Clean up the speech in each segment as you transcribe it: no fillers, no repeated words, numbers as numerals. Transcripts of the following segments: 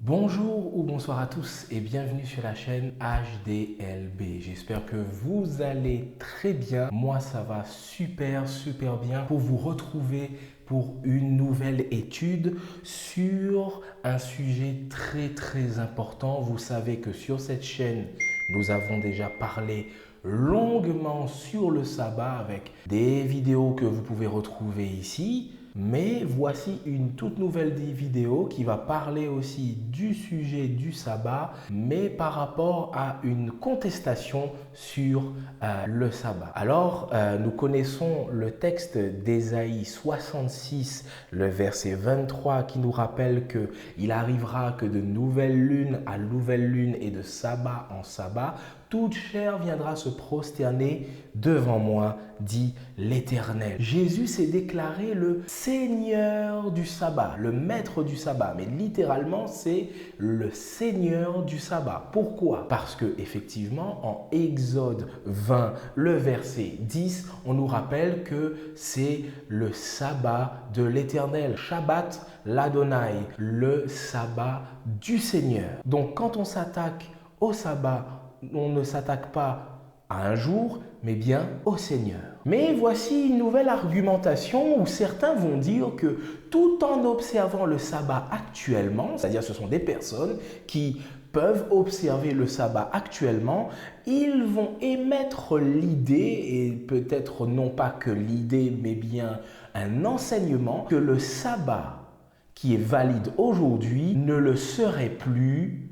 Bonjour ou bonsoir à tous et bienvenue sur la chaîne HDLB. J'espère que vous allez très bien. Moi, ça va super bien pour vous retrouver pour une nouvelle étude sur un sujet très important. Vous savez que sur cette chaîne, nous avons déjà parlé longuement sur le sabbat avec des vidéos que vous pouvez retrouver ici. Mais voici une toute nouvelle vidéo qui va parler aussi du sujet du sabbat, mais par rapport à une contestation sur le sabbat. Alors, nous connaissons le texte d'Ésaïe 66, le verset 23, qui nous rappelle qu'il arrivera que de nouvelle lune à nouvelle lune et de sabbat en sabbat, toute chair viendra se prosterner devant moi, dit l'Éternel. Jésus s'est déclaré le Seigneur du sabbat, le maître du sabbat. Mais littéralement, c'est le Seigneur du sabbat. Pourquoi? Parce que effectivement, en Exode 20, le verset 10, on nous rappelle que c'est le sabbat de l'Éternel. Shabbat l'Adonai, le sabbat du Seigneur. Donc quand on s'attaque au sabbat, on ne s'attaque pas à un jour, mais bien au Seigneur. Mais voici une nouvelle argumentation où certains vont dire que tout en observant le sabbat actuellement, c'est-à-dire ce sont des personnes qui peuvent observer le sabbat actuellement, ils vont émettre l'idée, et peut-être non pas que l'idée, mais bien un enseignement, que le sabbat qui est valide aujourd'hui ne le serait plus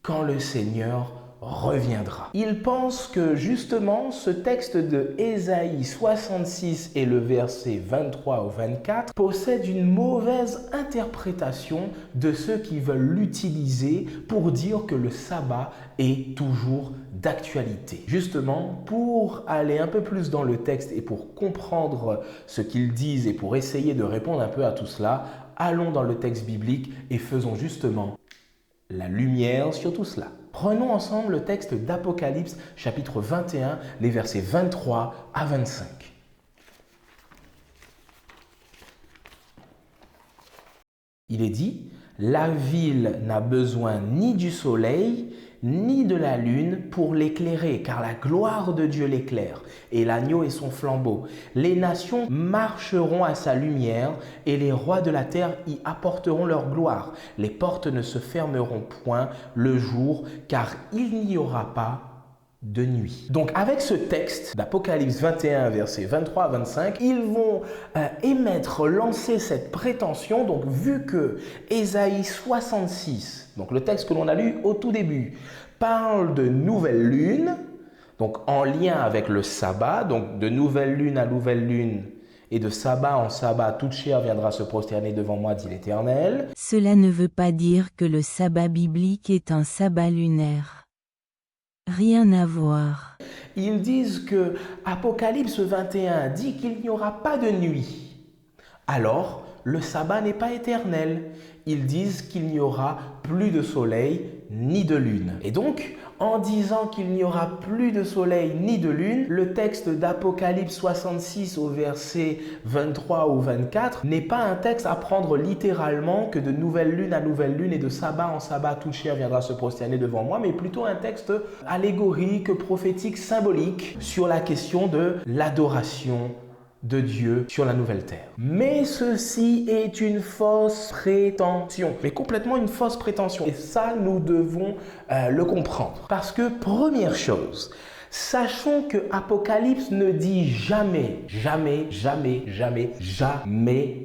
quand le Seigneur reviendra. Il pense que justement ce texte de Ésaïe 66 et le verset 23 au 24 possède une mauvaise interprétation de ceux qui veulent l'utiliser pour dire que le sabbat est toujours d'actualité. Justement, pour aller un peu plus dans le texte et pour comprendre ce qu'ils disent et pour essayer de répondre un peu à tout cela, allons dans le texte biblique et faisons justement la lumière sur tout cela. Prenons ensemble le texte d'Apocalypse chapitre 21, les versets 23 à 25. Il est dit, « La ville n'a besoin ni du soleil, ni de la lune pour l'éclairer, car la gloire de Dieu l'éclaire, et l'agneau est son flambeau. Les nations marcheront à sa lumière, et les rois de la terre y apporteront leur gloire. Les portes ne se fermeront point le jour, car il n'y aura pas de nuit. » Donc avec ce texte d'Apocalypse 21, versets 23 à 25, ils vont lancer cette prétention, donc vu que Ésaïe 66, donc le texte que l'on a lu au tout début, parle de nouvelle lune, donc en lien avec le sabbat, donc de nouvelle lune à nouvelle lune, et de sabbat en sabbat, toute chair viendra se prosterner devant moi, dit l'Éternel. Cela ne veut pas dire que le sabbat biblique est un sabbat lunaire. Rien à voir. Ils disent que Apocalypse 21 dit qu'il n'y aura pas de nuit. Alors, le sabbat n'est pas éternel. Ils disent qu'il n'y aura plus de soleil ni de lune. Et donc, en disant qu'il n'y aura plus de soleil ni de lune, le texte d'Apocalypse 66 au verset 23 ou 24 n'est pas un texte à prendre littéralement que de nouvelle lune à nouvelle lune et de sabbat en sabbat toute chair viendra se prosterner devant moi, mais plutôt un texte allégorique, prophétique, symbolique sur la question de l'adoration de Dieu sur la nouvelle terre. Mais ceci est une fausse prétention, mais complètement une fausse prétention. Et ça, nous devons le comprendre. Parce que première chose, sachons que Apocalypse ne dit jamais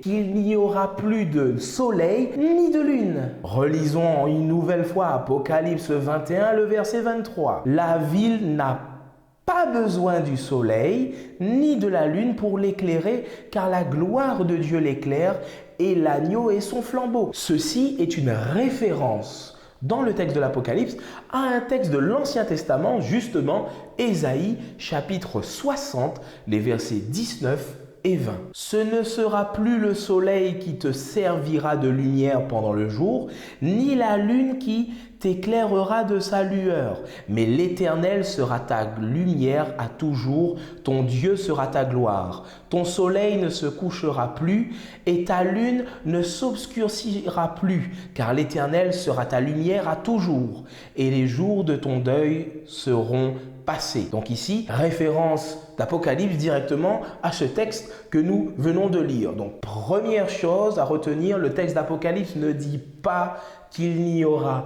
qu'il n'y aura plus de soleil ni de lune. Relisons une nouvelle fois Apocalypse 21, le verset 23. La ville n'a pas besoin du soleil ni de la lune pour l'éclairer, car la gloire de Dieu l'éclaire et l'agneau est son flambeau. Ceci est une référence dans le texte de l'Apocalypse à un texte de l'Ancien Testament, justement Ésaïe chapitre 60, les versets 19 et 20. Ce ne sera plus le soleil qui te servira de lumière pendant le jour, ni la lune qui t'éclairera de sa lueur. Mais l'Éternel sera ta lumière à toujours, ton Dieu sera ta gloire. Ton soleil ne se couchera plus et ta lune ne s'obscurcira plus, car l'Éternel sera ta lumière à toujours, et les jours de ton deuil seront passés. Donc ici, référence d'Apocalypse directement à ce texte que nous venons de lire. Donc première chose à retenir, le texte d'Apocalypse ne dit pas qu'il n'y aura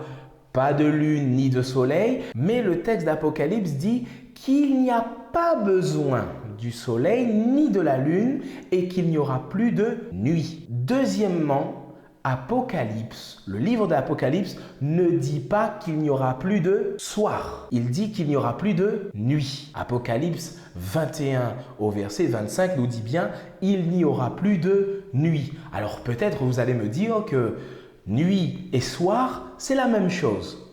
pas de lune ni de soleil, mais le texte d'Apocalypse dit qu'il n'y a pas besoin du soleil ni de la lune et qu'il n'y aura plus de nuit. Deuxièmement, Apocalypse, le livre d'Apocalypse ne dit pas qu'il n'y aura plus de soir. Il dit qu'il n'y aura plus de nuit. Apocalypse 21 au verset 25 nous dit bien « il n'y aura plus de nuit ». Alors peut-être vous allez me dire que nuit et soir, c'est la même chose.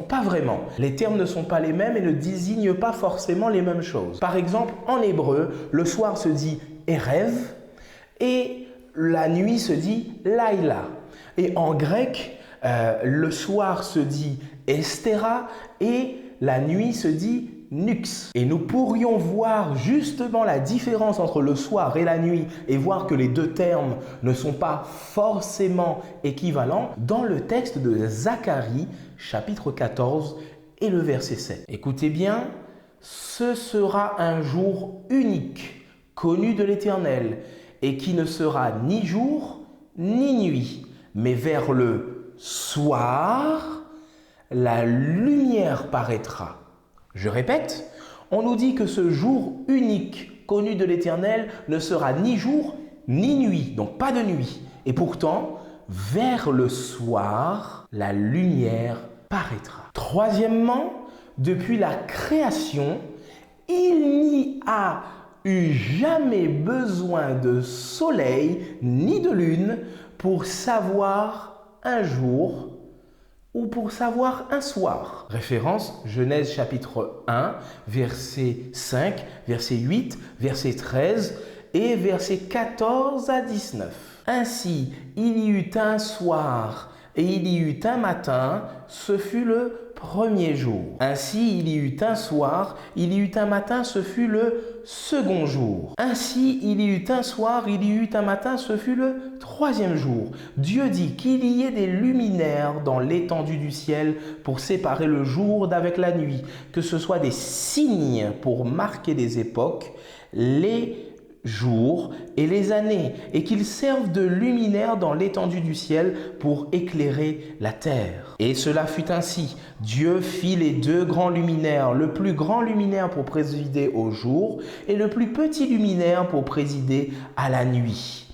Pas vraiment. Les termes ne sont pas les mêmes et ne désignent pas forcément les mêmes choses. Par exemple, en hébreu, le soir se dit « erev » et la nuit se dit Laïla. Et en grec, le soir se dit Estera et la nuit se dit Nux. Et nous pourrions voir justement la différence entre le soir et la nuit et voir que les deux termes ne sont pas forcément équivalents dans le texte de Zacharie, chapitre 14 et le verset 7. Écoutez bien, ce sera un jour unique, connu de l'Éternel, et qui ne sera ni jour ni nuit, mais vers le soir, la lumière paraîtra. Je répète, on nous dit que ce jour unique connu de l'Éternel ne sera ni jour ni nuit, donc pas de nuit. Et pourtant, vers le soir, la lumière paraîtra. Troisièmement, depuis la création, il n'y a jamais besoin de soleil ni de lune pour savoir un jour ou pour savoir un soir. Référence Genèse chapitre 1, verset 5, verset 8, verset 13 et verset 14 à 19. Ainsi, il y eut un soir et il y eut un matin, ce fut le premier jour. Ainsi, il y eut un soir, il y eut un matin, ce fut le second jour. Ainsi, il y eut un soir, il y eut un matin, ce fut le troisième jour. Dieu dit qu'il y ait des luminaires dans l'étendue du ciel pour séparer le jour d'avec la nuit, que ce soit des signes pour marquer les époques, les jours et les années, et qu'ils servent de luminaire dans l'étendue du ciel pour éclairer la terre. Et cela fut ainsi. Dieu fit les deux grands luminaires, le plus grand luminaire pour présider au jour et le plus petit luminaire pour présider à la nuit.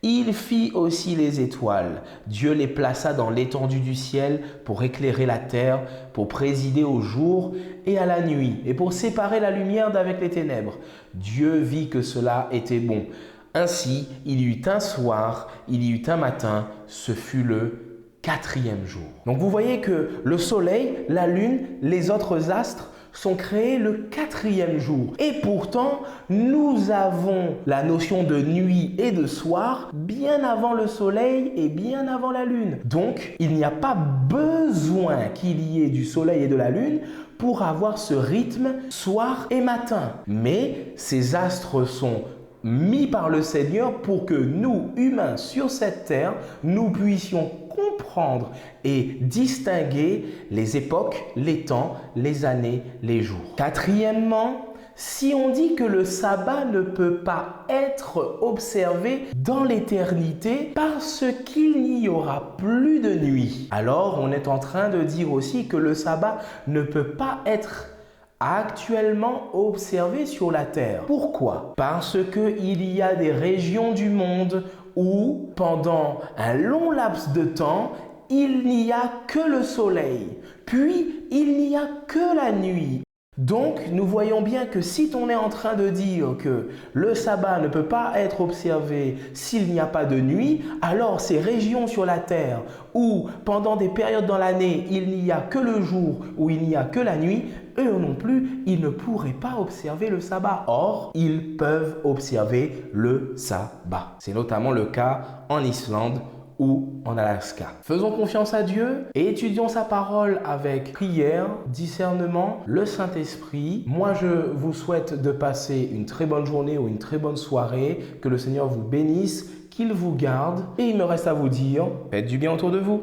Il fit aussi les étoiles. Dieu les plaça dans l'étendue du ciel pour éclairer la terre, pour présider au jour et à la nuit, et pour séparer la lumière d'avec les ténèbres. Dieu vit que cela était bon. Ainsi, il y eut un soir, il y eut un matin, ce fut le quatrième jour. Donc vous voyez que le soleil, la lune, les autres astres sont créés le quatrième jour. Et pourtant, nous avons la notion de nuit et de soir bien avant le soleil et bien avant la lune. Donc, il n'y a pas besoin qu'il y ait du soleil et de la lune pour avoir ce rythme soir et matin. Mais ces astres sont mis par le Seigneur pour que nous, humains sur cette terre, nous puissions comprendre et distinguer les époques, les temps, les années, les jours. Quatrièmement, si on dit que le sabbat ne peut pas être observé dans l'éternité parce qu'il n'y aura plus de nuit, alors on est en train de dire aussi que le sabbat ne peut pas être actuellement observé sur la terre. Pourquoi? Parce qu'il y a des régions du monde où, pendant un long laps de temps, il n'y a que le soleil, puis il n'y a que la nuit. Donc, nous voyons bien que si on est en train de dire que le sabbat ne peut pas être observé s'il n'y a pas de nuit, alors ces régions sur la terre où pendant des périodes dans l'année, il n'y a que le jour, où il n'y a que la nuit, eux non plus, ils ne pourraient pas observer le sabbat. Or, ils peuvent observer le sabbat. C'est notamment le cas en Islande ou en Alaska. Faisons confiance à Dieu et étudions sa parole avec prière, discernement, le Saint-Esprit. Moi, je vous souhaite de passer une très bonne journée ou une très bonne soirée. Que le Seigneur vous bénisse, qu'il vous garde. Et il me reste à vous dire, faites du bien autour de vous.